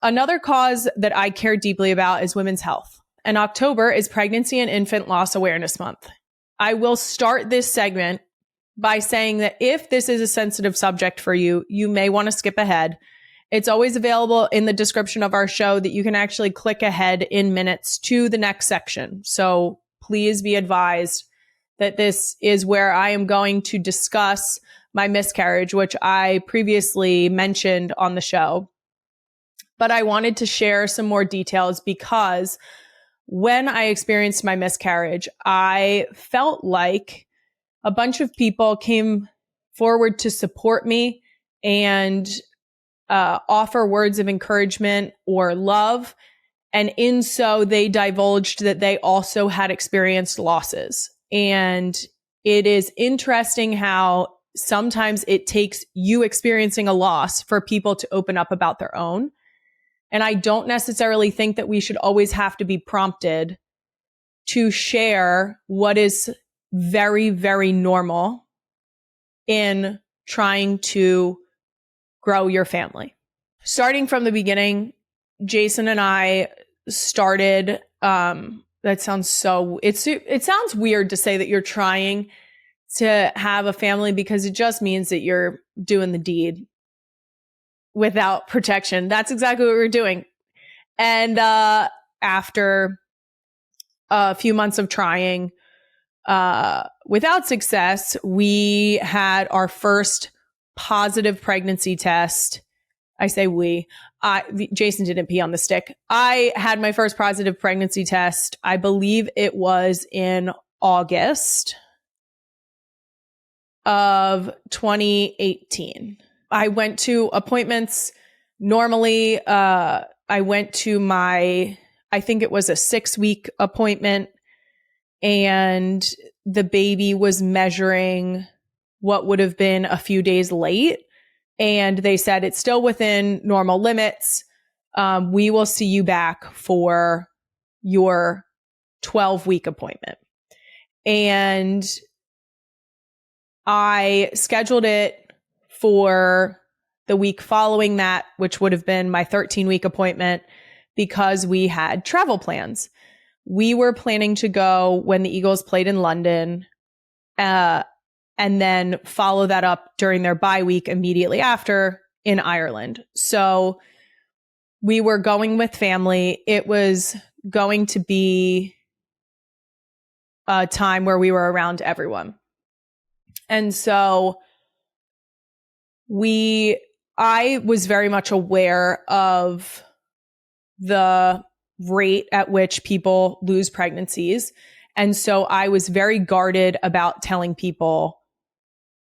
Another cause that I care deeply about is women's health. And October is Pregnancy and Infant Loss Awareness Month. I will start this segment by saying that if this is a sensitive subject for you, you may want to skip ahead. It's always available in the description of our show that you can actually click ahead in minutes to the next section. So please be advised that this is where I am going to discuss my miscarriage, which I previously mentioned on the show. But I wanted to share some more details because when I experienced my miscarriage, I felt like a bunch of people came forward to support me and offer words of encouragement or love. And in so, they divulged that they also had experienced losses. And it is interesting how sometimes it takes you experiencing a loss for people to open up about their own. And I don't necessarily think that we should always have to be prompted to share what is very, very normal in trying to grow your family. Starting from the beginning, Jason and I started, it sounds weird to say that you're trying to have a family because it just means that you're doing the deed without protection. That's exactly what we're doing. And after a few months of trying without success, we had our first positive pregnancy test. I say we. Jason didn't pee on the stick. I had my first positive pregnancy test. I believe it was in August of 2018. I went to appointments. Normally, I went to I think it was a 6-week appointment, and the baby was measuring what would have been a few days late. And they said, it's still within normal limits. We will see you back for your 12-week appointment. And I scheduled it for the week following that, which would have been my 13-week appointment, because we had travel plans. We were planning to go when the Eagles played in London, and then follow that up during their bye week immediately after in Ireland. So we were going with family. It was going to be a time where we were around everyone. And so I was very much aware of the rate at which people lose pregnancies. And so I was very guarded about telling people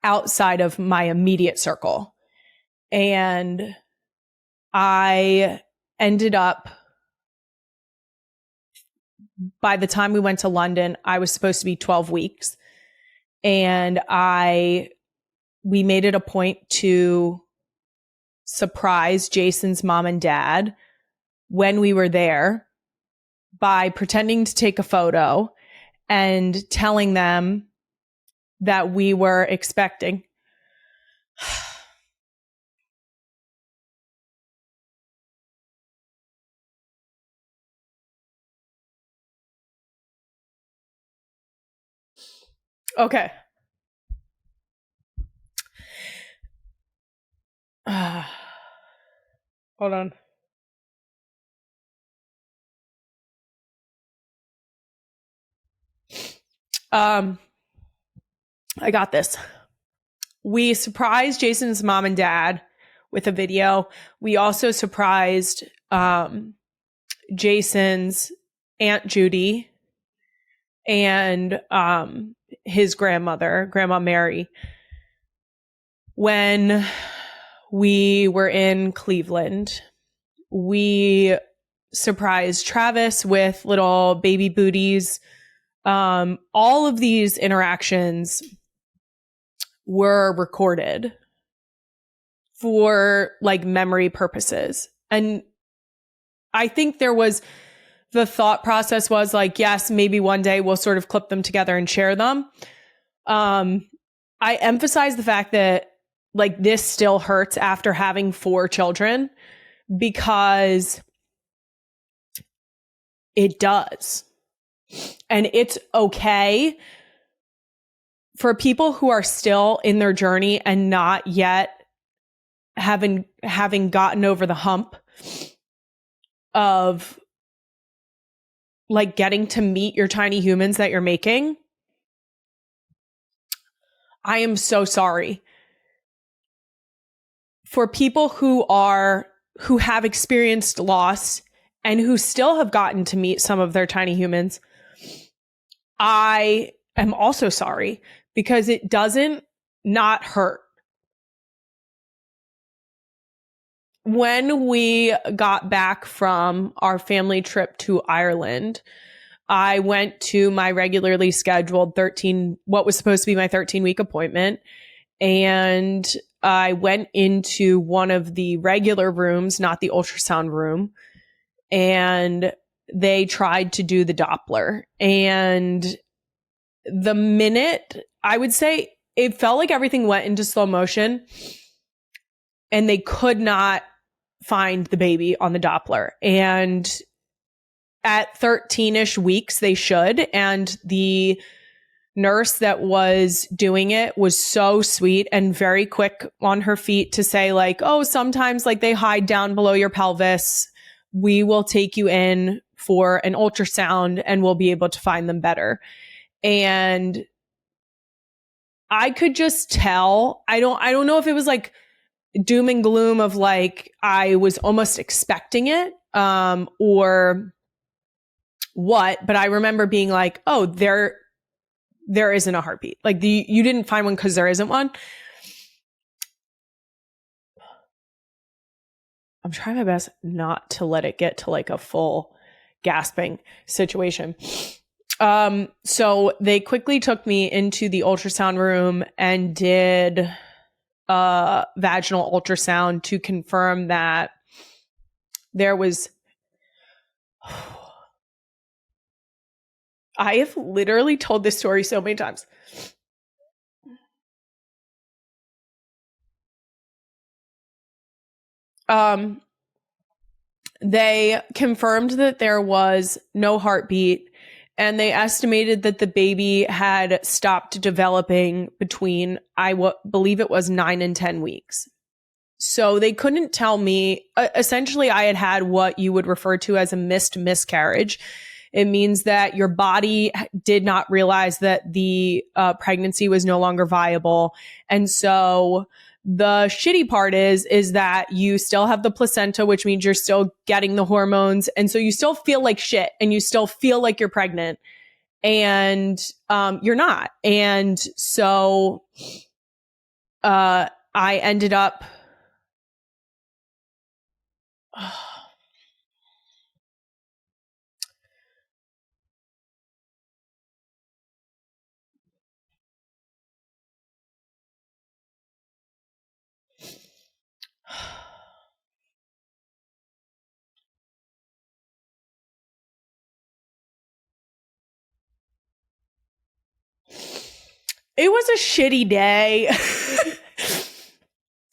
outside of my immediate circle. And I ended up, by the time we went to London, I was supposed to be 12 weeks. And we made it a point to surprise Jason's mom and dad when we were there by pretending to take a photo and telling them that we were expecting. Okay. Hold on. I got this. We surprised Jason's mom and dad with a video. We also surprised Jason's Aunt Judy and his grandmother, Grandma Mary, when we were in Cleveland. We surprised Travis with little baby booties. All of these interactions were recorded for like memory purposes. And I think the thought process was like, yes, maybe one day we'll sort of clip them together and share them. I emphasize the fact that like this still hurts after having 4 children, because it does. And it's okay for people who are still in their journey and not yet having gotten over the hump of like getting to meet your tiny humans that you're making. I am so sorry. For people who have experienced loss and who still have gotten to meet some of their tiny humans, I am also sorry, because it doesn't not hurt. When we got back from our family trip to Ireland, I went to my regularly scheduled what was supposed to be my 13-week appointment. And I went into one of the regular rooms, not the ultrasound room. And they tried to do the Doppler. And the minute, I would say, it felt like everything went into slow motion and they could not find the baby on the Doppler. And at 13-ish weeks, they should. And the nurse that was doing it was so sweet and very quick on her feet to say like, oh, sometimes like they hide down below your pelvis. We will take you in for an ultrasound and we'll be able to find them better. And I could just tell, I don't know if it was like doom and gloom of like, I was almost expecting it, or what, but I remember being like, oh, there isn't a heartbeat. Like you didn't find one because there isn't one. I'm trying my best not to let it get to like a full gasping situation. So they quickly took me into the ultrasound room and did a vaginal ultrasound to confirm that there was. I have literally told this story so many times. They confirmed that there was no heartbeat, and they estimated that the baby had stopped developing between, believe it was 9 and 10 weeks. So they couldn't tell me, essentially I had what you would refer to as a missed miscarriage. It means that your body did not realize that the pregnancy was no longer viable. And so the shitty part is that you still have the placenta, which means you're still getting the hormones. And so you still feel like shit and you still feel like you're pregnant, and you're not. And so I ended up it was a shitty day.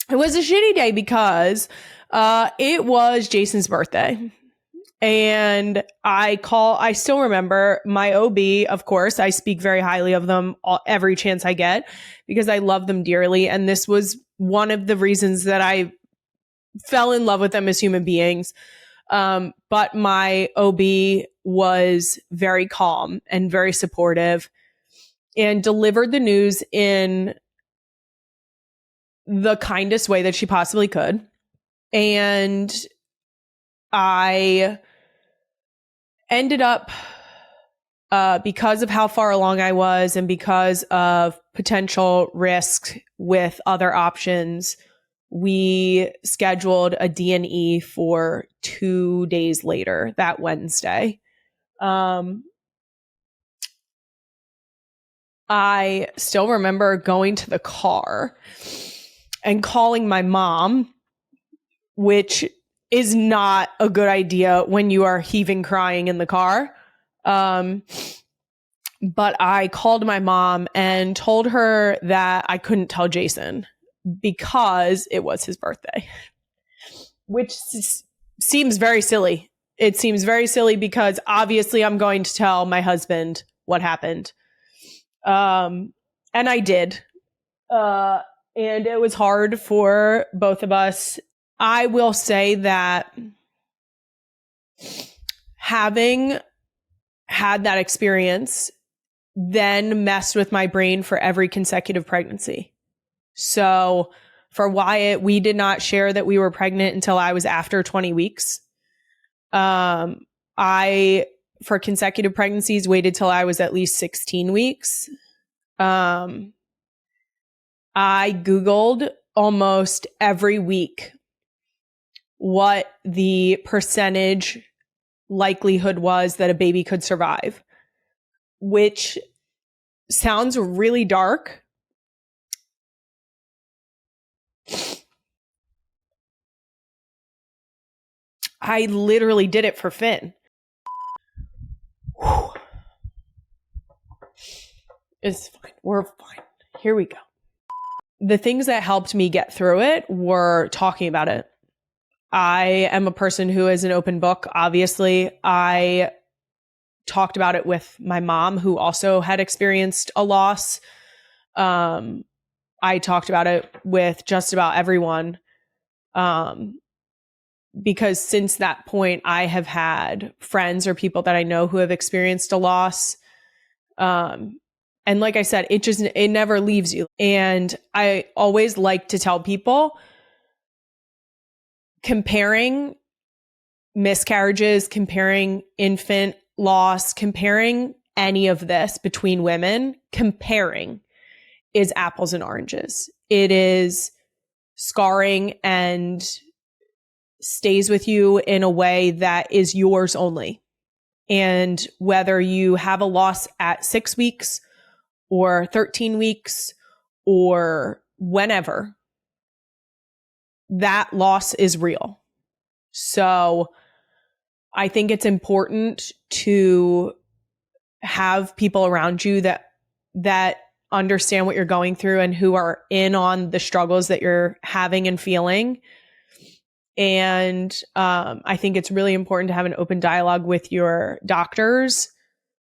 It was a shitty day because it was Jason's birthday. And I still remember my OB, of course, I speak very highly of them every chance I get because I love them dearly. And this was one of the reasons that I fell in love with them as human beings. But my OB was very calm and very supportive and delivered the news in the kindest way that she possibly could. And I ended up, because of how far along I was and because of potential risk with other options, we scheduled a D&E for 2 days later, that Wednesday. I still remember going to the car and calling my mom, which is not a good idea when you are heaving crying in the car. But I called my mom and told her that I couldn't tell Jason because it was his birthday, which seems very silly. It seems very silly because obviously I'm going to tell my husband what happened. And I did. And it was hard for both of us. I will say that having had that experience then messed with my brain for every consecutive pregnancy. So for Wyatt, we did not share that we were pregnant until I was after 20 weeks. I, for consecutive pregnancies, waited till I was at least 16 weeks. I Googled almost every week what the percentage likelihood was that a baby could survive, which sounds really dark. I literally did it for Finn. Whew. It's fine. We're fine. Here we go. The things that helped me get through it were talking about it. I am a person who is an open book. Obviously, I talked about it with my mom, who also had experienced a loss. I talked about it with just about everyone. Because since that point, I have had friends or people that I know who have experienced a loss. And like I said, it never leaves you. And I always like to tell people, comparing miscarriages, comparing infant loss, comparing any of this between women, comparing is apples and oranges. It is scarring and stays with you in a way that is yours only. And whether you have a loss at 6 weeks or 13 weeks or whenever, that loss is real. So I think it's important to have people around you that understand what you're going through and who are in on the struggles that you're having and feeling. And I think it's really important to have an open dialogue with your doctors.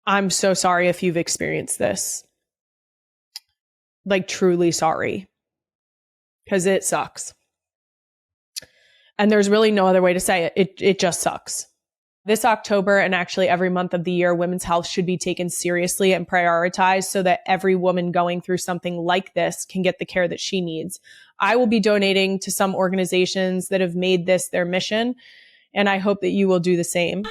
I'm so sorry if you've experienced this. Like, truly sorry. Because it sucks. And there's really no other way to say it. It just sucks. This October, and actually every month of the year, women's health should be taken seriously and prioritized so that every woman going through something like this can get the care that she needs. I will be donating to some organizations that have made this their mission, and I hope that you will do the same.